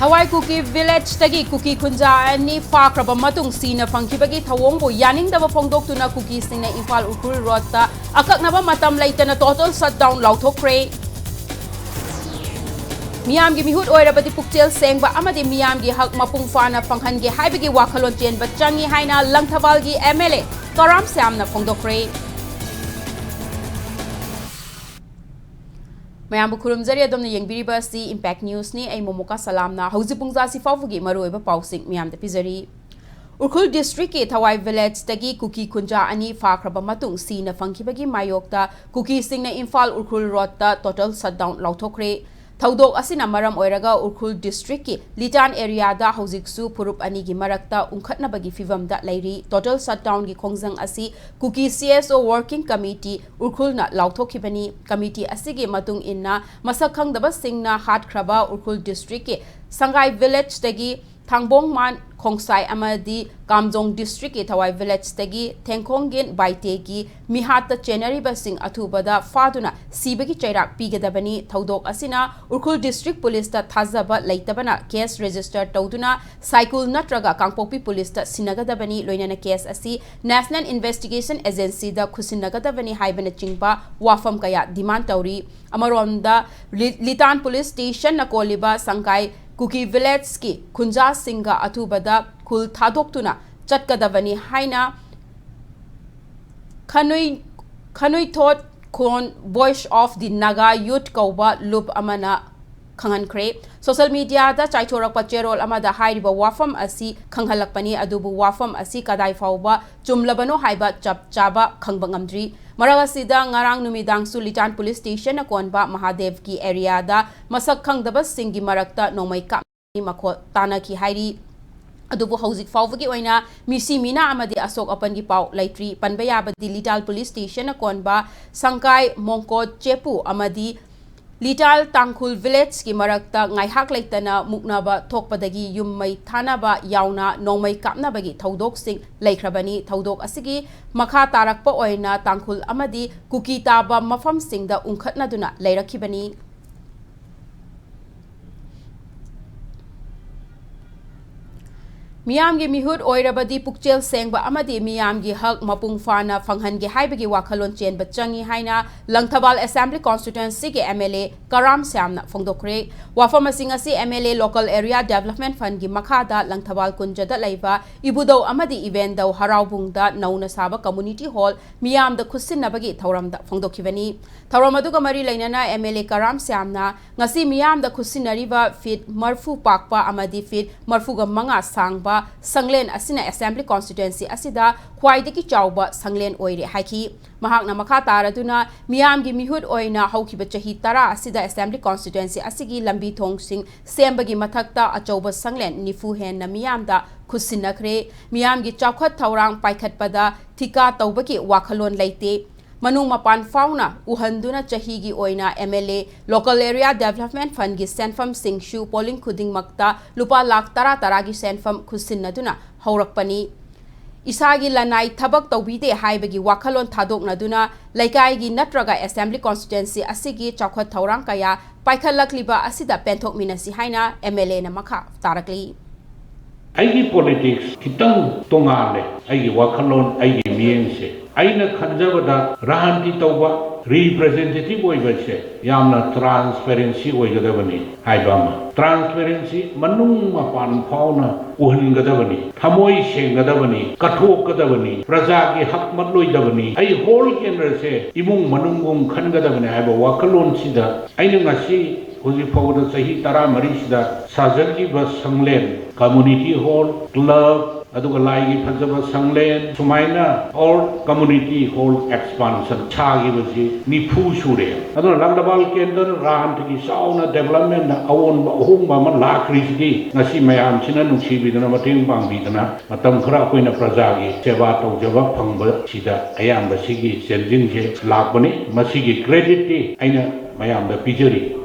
Thawai Kuki village tagi Kuki Kunja ani fakraba matung sina fangkibagi thawongbo yaning daba phongdoktuna Kuki singna Imphal Ukhul Road ta akaknaba matam laitana total shutdown lauthokre Miyam gi mihut oirabati pukchel sengba amadi miyam gi hak mapung fana phanghan gi haibagi wakhalon chen bachangi haina Langthawal gi MLA Karam Samna phongdokre Mayam Bukurum Zari Adom Yangbiriba si Impact News ni ay MOMOKA SALAM na Hauzipungza si Fawugi Maruiba Pausing Miyam de Pizari. Urkhul District ke Thawai Village tagi Kuki Kunja ani fakraba matung si na fangkibagi mayokta Kuki sing na Imphal Urkhul Road ta total shutdown lauthokre. Thaudok asina maram oiraga Urkhul District ki Litan area da hauziksu purup ani gi marakta ungkhatna bagi fivam da lairi total shutdown gi khongjang asi Kuki CSO working committee Urkhul na lauthokibani committee asigi matung inna masak khangdaba singna hat khraba Urkhul District ki Sangai village tagi Thangbong man Khongsai amadi Kamjong district ke Thawai village tagi Thengkhonggen baite gi mihata chenari basing athubada faduna sibagi chairak pigadabani thaudok asina Urkhul district police ta thazaba leitabana case register tawduna cycle natraga Kangpokpi police ta sinagadabani loinana case asi National Investigation Agency da khusinagadabani haibana chingba wafam kaya demand tawri amaronda Litan police station na koliba Sangai Kuki village ki Kunja Singa Atubada Kul Thadoktuna Chatkadavani Haina Kanui thought kon voice of the Naga Youth Kauba Lub Amana Kangan Kre social media da Chaichorak Pacherol Amada Haiba Wafam Asi Kanghalakpani Adubu Wafam Asi Kadai Fauba Jumlabano Haiba Chaba Kangbangamdri Maragasida ngarang numidang Sulitan Police Station na konba Mahadev ki area da masak khangdaba singi marakta nomai ka makho tana ki hairi adubu hauzik fawgi oina misi mina amadi asok apan gi pau laitri panbaya badi Lital Police Station na konba Sangkai Mongko Chepu amadi Lital Tangkhul village ki marakta ngaihak laitana muknaba thokpadagi yummai thanaba yauna nongmai kapnabagi thaudok sing laikhrabani thaudok asigi makha tarakpa oina Tangkhul amadi Kuki taba mafam singda ungkhatnaduna lairakhibani Miyamgi mihut oirabadi pukchel sengba amadi miyamgi hak mapung fana fanghangi haibagi wakhalon chen bachangi haina Langthawal Assembly Constituency ke MLA Karam Samna phongdokre wafam asingasi MLA Local Area Development Fund gi makhada Langthawal kunjada laiba ibudo amadi event daw haraubungda nauna saba community hall miyamda khusinabagi thauramda phongdokhibani thauram aduga mari lainana MLA Karam Samna ngasi miyamda khusinariba fit marfu pakpa amadi fit marfuga manga sangba Sanglen asina Assembly Constituency asida khwaidagi chawba Sanglen oire haiki mahakna makha taraduna miyamgi mihut oina haukiba chahi tara asida Assembly Constituency asigi lambi thong sing sembagi mathakta achauba Sanglen nifu hen na miyamda khusinakre miyamgi chawkhat thaurang paikhatpada thika tawbaki wakhalon leite Manung mapan fauna uhanduna chahigi oina MLA Local Area Development Fund gi senfam singshu polling khuding makta lupa lakh tara gi senfam khusinnaduna haurakpani Isagi lanai thabak tawbide haibagi wakhalon thadoknaduna laikai gi natraga Assembly Constituency asigi chawkhat thaurang kaya paikhalakliba asida penthok minasi haina MLA na makha tarakli Aigi politics kitang tongale aigi wakhalon aigi miengse aina khanjabada rahanti tawba representative oibase yamna transparency oigadabani haibama transparency manung mapan fauna uhangadabani thamoi sengadabani kathokadabani praja gi hak matloidabani ai whole kenrase imung manungum khangadabani haiba wakhalon sida aina ngasi Huzi Fawda Sahi Tara Marisida Sajagi Bas Sanglen Community Hall Club Aduga Laigi Fajaba Sanglen Sumaina or Community Hall Expansion Chagi Basi Nipu Shure Adu Langthawal Kendar Rahantiki Sauna Development Awon Hong Bama Lakrisgi Nasi Mayam China Nuksi Bidana Mating Bang Bidana Matam Khra Koina Prajagi Seba Tawjaba Phangba Sida Ayam Basigi Senjing Je Lakbani Masigi Credit Aina Mayam da Pijari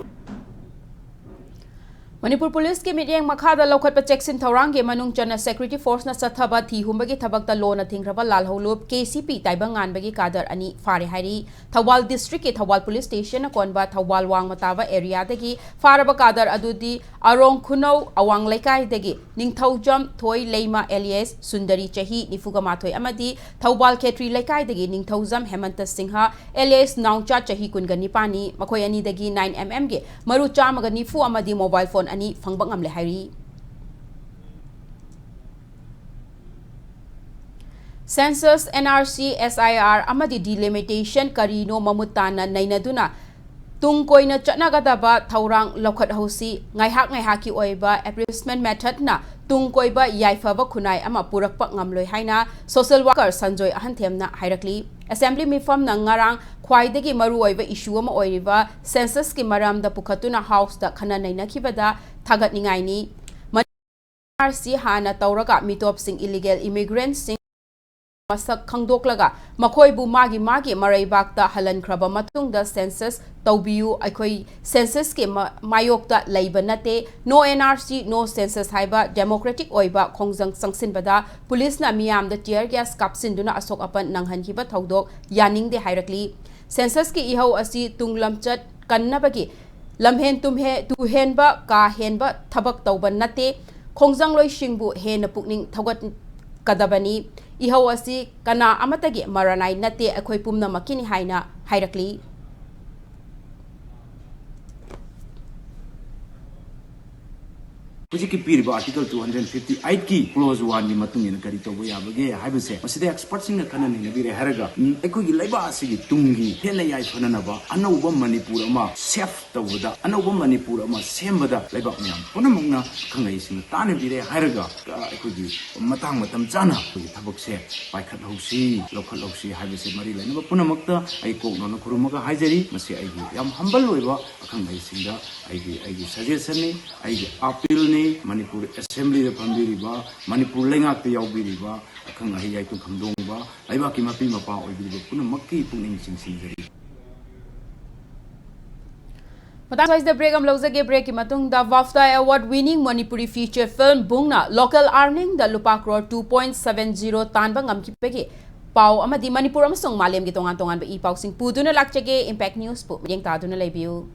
Manipur Police ki mityeng makhada lokhat pa cheksin thorang ge manung chana security force na sathaba thi humbagi thabak ta lo na thingraba lal holup KCP taibang ngan bagi kadar ani fare hairi Thawal district ke Thawal police station na konba Thawal wang mataba area dagi faraba kadar adudi arong khunau awang laikai dagi ningthaujam thoi leima alias Sundari chahi nifuga mathoi amadi Thawal khetri laikai dagi ningthaujam Hemanta Singha alias Naungcha chahi kungani pani makhoi ani dagi 9mm ge maru chamaga nifu amadi mobile phone ani fangbang amle hairi Census NRC SIR amadi delimitation karino mamutana nainaduna tungkoina chatnagadaba thaurang lokhat hosi ngaihak ki oiba appraisement method na tungkoiba yaifaba khunai ama purakpa ngamloi haina social worker Sanjoy Ahanthemna hairakli assembly mifam na ngarang khwaidagi maru oiba issue ama oiriba census ki maramda pukhatuna house da khana naina khibada thagat ningai ni RC hana tauraga mitop sing illegal immigrants sing masak khangdoklaga makhoi bu magi maraibakta halan khraba matungda census tawbiu aikhoi census ke mayokta leiba nate no NRC no census haiba democratic oiba khongjang sangsinbada police na miyam da tear gas kapsinduna asok apan nanghan hiba thodok yaning de hairakli census ke ihau asi tunglamchat kannabagi lamhen tumhe tu henba ka henba thabak tawban nate khongjang loi singbu hena pukning thogat kadabani ihau asi kana amatagi maranai nate akhoi pumna makini haina hairakli Puji ki piriba article 258 ki clause 1 ni matung ina kari tobo ya bage haibase maside expert sing na kana ni bire haraga ekoi gi laiba asigi tungi hena yai phana ba anauba manipur ama safe tawda anauba manipur ama sembada laiba myam punamungna khangai sing tane bire haraga ekoi gi matang matam chana gi thabak se paikhat hausi lokhal hausi haibase mari laina ba punamakta ai ko no khurumaga haijari masi ai gi yam humble loiba khangai singa ai gi suggestion ni ai gi appeal ni Manipur Assembly the Pambiriba, Manipur Lengak the Yaubiriba, Kangai to Kandongba, Ibaki Mapima Power, Punamaki Puning Sing Singari. Matang the break am lozage break matung the BAFTA award winning Manipuri feature film Bungna local earning the lupa crore 2.70 tanbang am kipege pau amadi Manipur amasong malem gi tongan ba ipaw sing puduna lakchage impact news pu miyeng taduna lebiu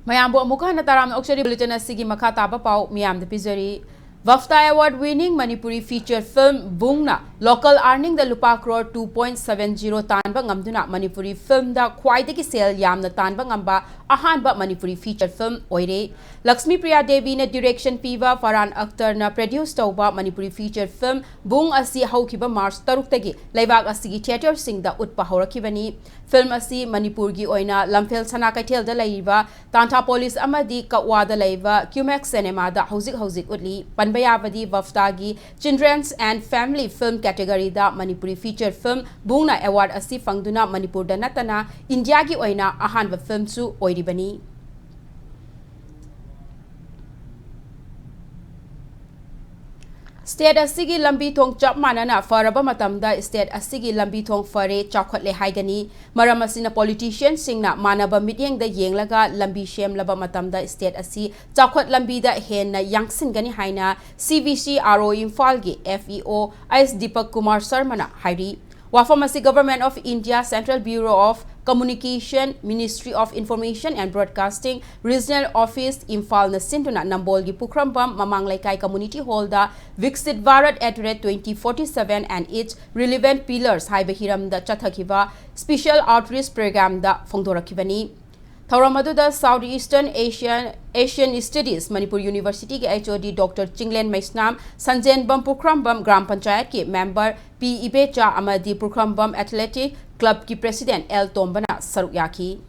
Mayambo amuka na taram oksari bulletin asigi makata ba pau miyam de pizari BAFTA award winning Manipuri feature film Bungna local earning the lupa crore 2.70 tanba ngamduna Manipuri film da khwaidagi sale yamna tanba ngamba ahanba Manipuri feature film oire Lakshmi Priya Devi na direction piva Farhan Akhtar na produce tawba Manipuri feature film Bung asi haukiba March 3 tagi laibak asigi theater sing da utpa horakibani film asi Manipur gi oina lamphel sana kaithel da laiba Tanta police amadi kawa da laiba Qmax cinema da hauzik utli Panbayavadi BAFTA gi children's and family film category da Manipuri feature film Bungna award asi fangduna Manipur da natana India gi oina ahanba film su oiribani State asigi lambi thong chap manana faraba matamda state asigi lambi thong fare chakhatle haigani maram asina politician singna manaba mityeng da yenglaga lambi shem laba matamda state asi chakhat lambi da hen na yangsin gani haina CVC RO Imphal gi FEO IS Deepak Kumar Sharma na hairi Wafamasi Government of India Central Bureau of Communication Ministry of Information and Broadcasting Regional Office Imphal na sinduna nambol gi Pukrambam Mamanglaikai Community Hall da Viksit Bharat at 2047 and its relevant pillars haiba hiram da chathakiba special outreach program da phongdorakibani Thauramadu da Southeastern Asian Studies Manipur University ke HOD Dr. Chinglen Maisnam Sanjen Bam Pukrambam Gram Panchayat ke member P Ibecha amadi Pukrambam Athletic Club ki President L Tombana saruk yaki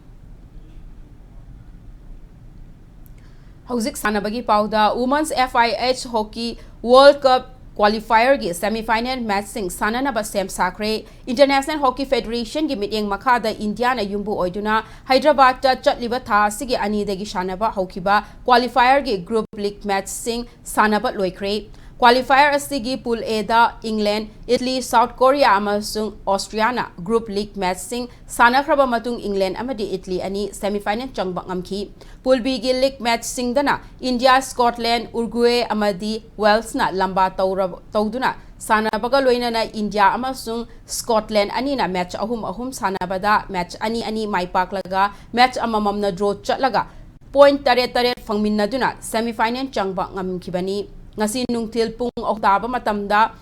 Hauzik sanabagi pauda Women's FIH Hockey World Cup qualifier gi semi-final match sing sananaba sem sakre International Hockey Federation gi meeting makada India na yumbu oiduna Hyderabad ta chatliba tha sigi ani degi shanaba hokiba qualifier gi group league match sing sanaba loikre qualifier asigi pool A da England, Italy, South Korea amasung Austria na group league match sing sanakraba matung England amadi Italy ani semi-final changba ngamki. Pool B gi league match sing dana India, Scotland, Uruguay amadi Wales na lamba tawduna sanabaga loina na India amasung Scotland ani na match ahum sanabada match ani maipaklaga match amamam na draw chatlaga point tare fangmin na duna semi-final changba ngamkibani. Ngasi nungtil pung oktaba matamda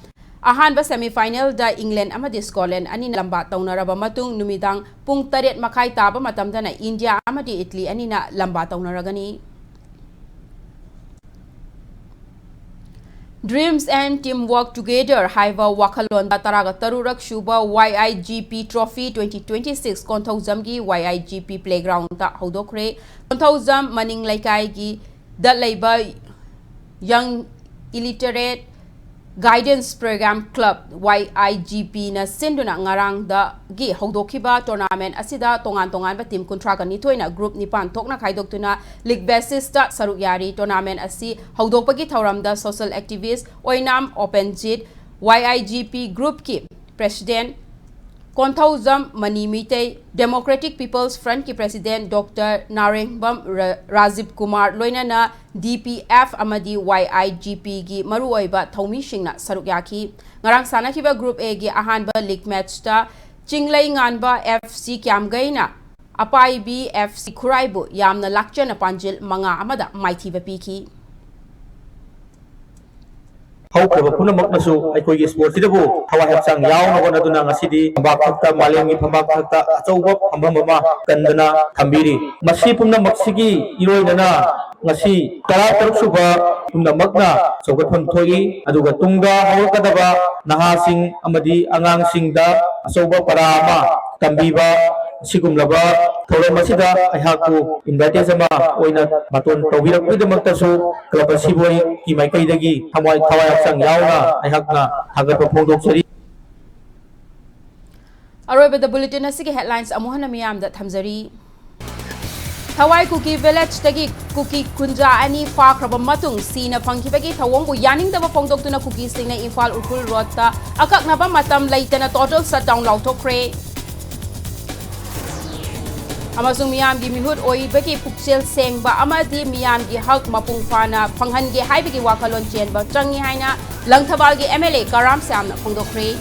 ahanba semi-final da England amadi Scotland ani lamba tawnaraba matung numidang pung taret makai taba matamda na India amadi Italy ani na lamba tawnaragani. Dreams and teamwork together haiva wakalon taraga tarurak shuba YIGP Trophy 2026 konthozam gi YIGP playground ta hodokre konthozam maning laikai gi datlaiba young illiterate guidance program club YIGP na sinduna ngarang da gi haudokiba tournament asida tongan ba team kontraga nitoina group nipan thokna khaidoktuna league basis ta saruk yari tournament asi haudokpagi thauram da social activist oinam openjit YIGP group ki president Konthozam Manimite Democratic People's Front ki President Dr. Narengbam Rajiv Kumar loina na DPF amadi YIGP gi maruoiba thomi singna saruk yaki ngarang sanakiba group A gi ahanba league match ta Chinglai nganba FC Kyamgaina apai B FC Khuraibu yamna lakchana panjil manga amada maithiba piki haukraba punamaknasu aikoigi sport sidabu thawai hapsang yauna gonaduna ngasidi phambak thakta malengi phambak thakta achauba phambam ama kandana thambiri masi punamak-sigi iroinana ngasi tara suba punamakna chaugatpham thoi aduga tungda hawakadaba nahasing amadi angangsingda achauba parama tambiba sigumlaba thauram asida aihaku invitation ama oina baton tawbirakpidamaktasu club asiboi ki maikaidagi thawai hapsang yauna aihakna hagatpa phongdoksari aroiba the bulletin asigi headlines amuhana miyam da thamjari Thawai Kuki Village tagi Kuki Kunja ani fakraba matung sina phangkibagi thawongbu yaningdaba phongdoktuna Kuki singna Imphal Urkul Road ta akaknaba matam laitana total shutdown lauthokre amasung miyam gi mihut oibagi pukchel sengba amadi miyam gi hak mapung fana phanghange haibagi wakalon chenba changi haina langthabal gi MLA Karam Samna phongdokre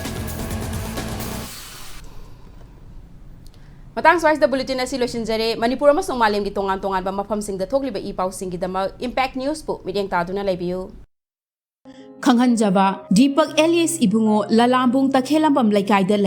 matang swais the bulletin asi losinjare Manipur amasung malem gi tongan ba mafam sing da thokliba ipau sing gi dama impact news pu mideng taduna laibiu Khanghanjaba Deepak Elias Ibungo Lalambung Takhelambam Laikai da